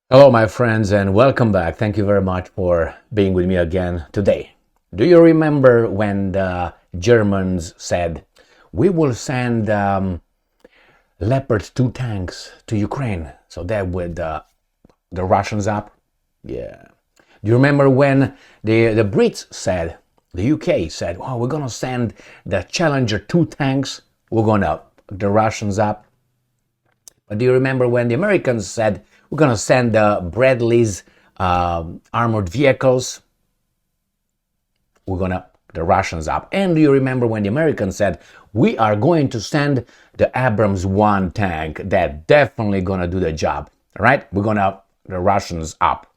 Hello, my friends, and welcome back. Thank you very much for being with me again today. Do you remember when the Germans said, we will send Leopard 2 tanks to Ukraine so that would the Russians up? Yeah. Do you remember when the Brits said, the UK said, oh, we're going to send the Challenger 2 tanks, we're going to the Russians up? But do you remember when the Americans said, we're going to send the Bradley's armored vehicles, we're going to the Russians up? And do you remember when the Americans said, we are going to send the Abrams 1 tank that definitely going to do the job, right? We're going to the Russians up.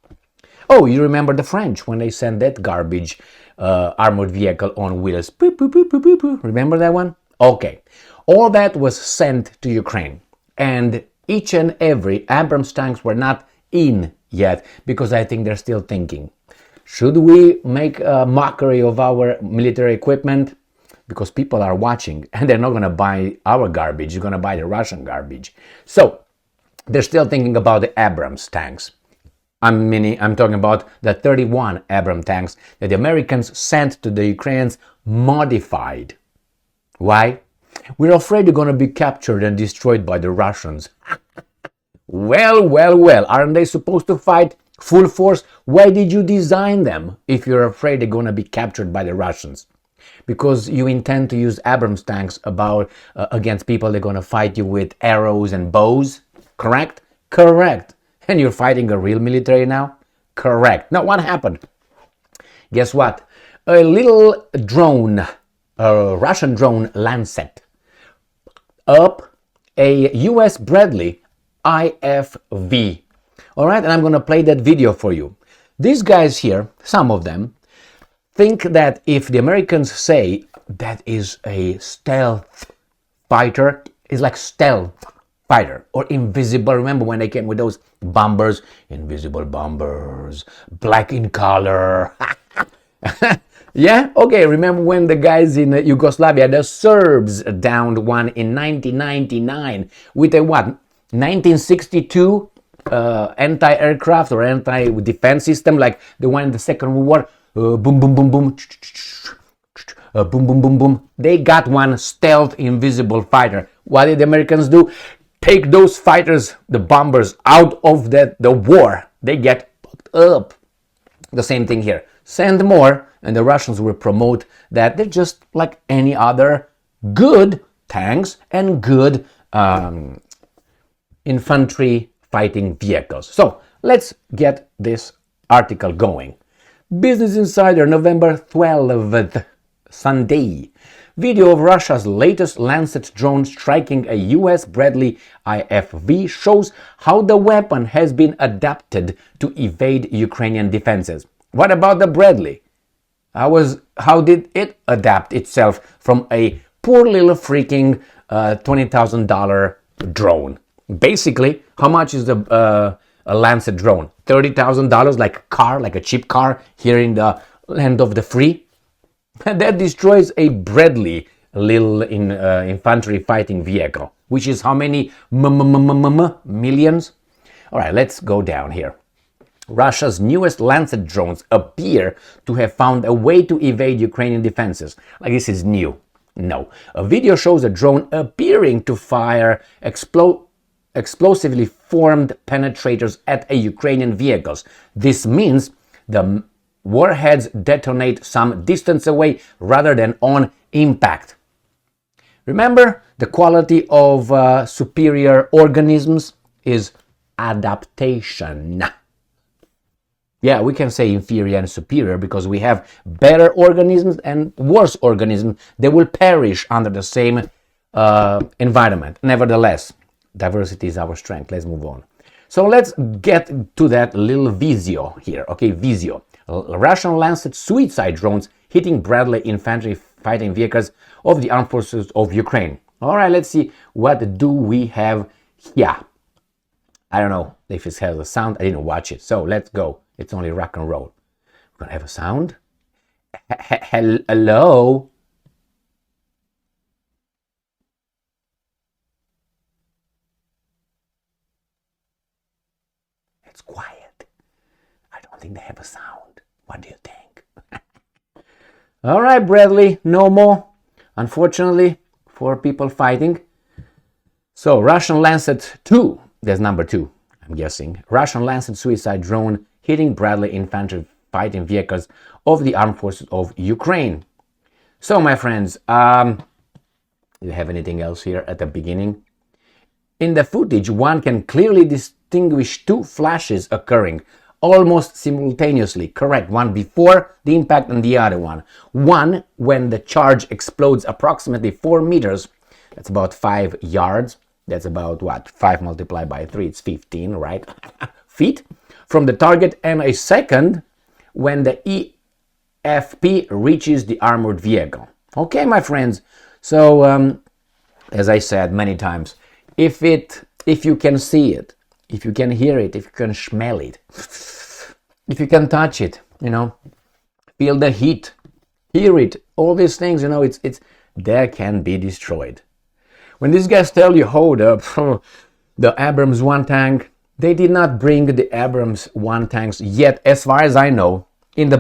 Oh, you remember the French when they sent that garbage armored vehicle on wheels? Boop, boop, boop, boop, boop, boop. Remember that one? Okay. All that was sent to Ukraine. And each and every Abrams tanks were not in yet because I think they're still thinking, should we make a mockery of our military equipment? Because people are watching and they're not going to buy our garbage. You're going to buy the Russian garbage. So they're still thinking about the Abrams tanks. I'm talking about the 31 Abrams tanks that the Americans sent to the Ukrainians modified. Why? We're afraid they're going to be captured and destroyed by the Russians. Well, aren't they supposed to fight full force? Why did you design them if you're afraid they're going to be captured by the Russians? Because you intend to use Abrams tanks against people they're going to fight you with arrows and bows? Correct? Correct. And you're fighting a real military now? Correct. Now, what happened? Guess what? A little drone, a Russian drone Lancet, up a US Bradley IFV. All right, and I'm going to play that video for you. These guys here, some of them, think that if the Americans say that is a stealth fighter, it's like stealth fighter or invisible. Remember when they came with those bombers, invisible bombers, black in color. Yeah, okay. Remember when the guys in Yugoslavia, the Serbs, downed one in 1999 with a what? 1962 anti-aircraft or anti-defense system, like the one in the Second World War. Boom, boom, boom, boom. Boom, boom, boom, boom. They got one stealth invisible fighter. What did the Americans do? Take those fighters, the bombers, out of the war. They get fucked up. The same thing here. Send more, and the Russians will promote that they're just like any other good tanks and good infantry fighting vehicles. So let's get this article going. Business Insider, November 12th, Sunday. Video of Russia's latest Lancet drone striking a US Bradley IFV shows how the weapon has been adapted to evade Ukrainian defenses. What about the Bradley? How did it adapt itself from a poor little freaking $20,000 drone? Basically, how much is a Lancet drone? $30,000, like a car, like a cheap car here in the land of the free? That destroys a Bradley little infantry fighting vehicle, which is how many millions? All right, let's go down here. Russia's newest Lancet drones appear to have found a way to evade Ukrainian defenses. Like this is new. No. A video shows a drone appearing to fire explosively formed penetrators at a Ukrainian vehicles. This means the warheads detonate some distance away rather than on impact. Remember, the quality of superior organisms is adaptation. Yeah, we can say inferior and superior because we have better organisms and worse organisms that will perish under the same environment. Nevertheless, diversity is our strength. Let's move on. So let's get to that little Visio here. Okay, Visio. Russian Lancet suicide drones hitting Bradley infantry fighting vehicles of the armed forces of Ukraine. All right, let's see what do we have here. I don't know if it has a sound. I didn't watch it. So let's go. It's only rock and roll. We're going to have a sound. Hello? That's quiet. I don't think they have a sound. What do you think? All right, Bradley, no more, unfortunately, for people fighting. So, Russian Lancet 2, there's number 2, I'm guessing. Russian Lancet suicide drone hitting Bradley infantry fighting vehicles of the armed forces of Ukraine. So, my friends, do you have anything else here at the beginning? In the footage, one can clearly distinguish 2 flashes occurring almost simultaneously. Correct, one before the impact and the other one. One when the charge explodes approximately 4 meters, that's about 5 yards. That's about what? 5 multiplied by 3, it's 15, right? Feet from the target, and a second when the EFP reaches the armored vehicle. Okay, my friends. So, as I said many times, if you can see it, if you can hear it, if you can smell it, if you can touch it, feel the heat, hear it, all these things, it's there can be destroyed. When these guys tell you, hold up, the Abrams 1 tank, they did not bring the Abrams 1 tanks yet, as far as I know, on the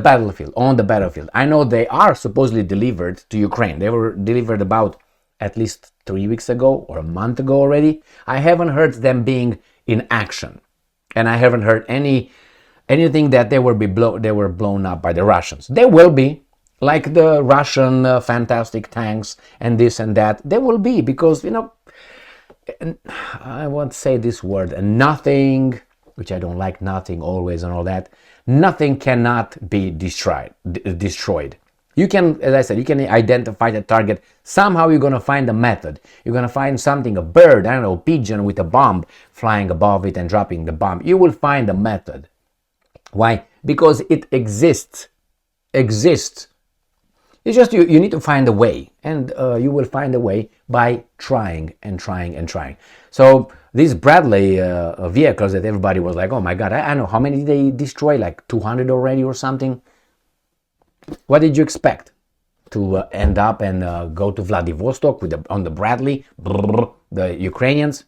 battlefield. I know they are supposedly delivered to Ukraine. They were delivered about at least 3 weeks ago or a month ago already. I haven't heard them being in action, and I haven't heard anything that they were blown up by the Russians. They will be, like the Russian fantastic tanks and this and that. They will be, because I won't say this word, and nothing, which I don't like, nothing always and all that, nothing cannot be destroyed. You can, as I said, you can identify the target. Somehow you're going to find a method. You're going to find something, a bird, I don't know, a pigeon with a bomb flying above it and dropping the bomb. You will find a method. Why? Because it exists. It's just you need to find a way, and you will find a way by trying and trying and trying. So these Bradley vehicles that everybody was like, oh my God, I know how many did they destroy, like 200 already or something. What did you expect? To end up and go to Vladivostok on the Bradley, the Ukrainians?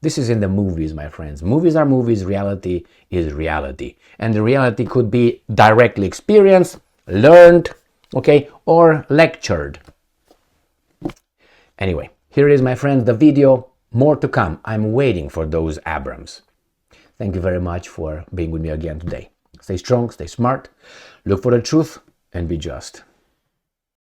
This is in the movies, my friends. Movies are movies, reality is reality. And the reality could be directly experienced, learned, okay, or lectured. Anyway, here it is, my friends, the video. More to come. I'm waiting for those Abrams. Thank you very much for being with me again today. Stay strong, stay smart, look for the truth, and be just.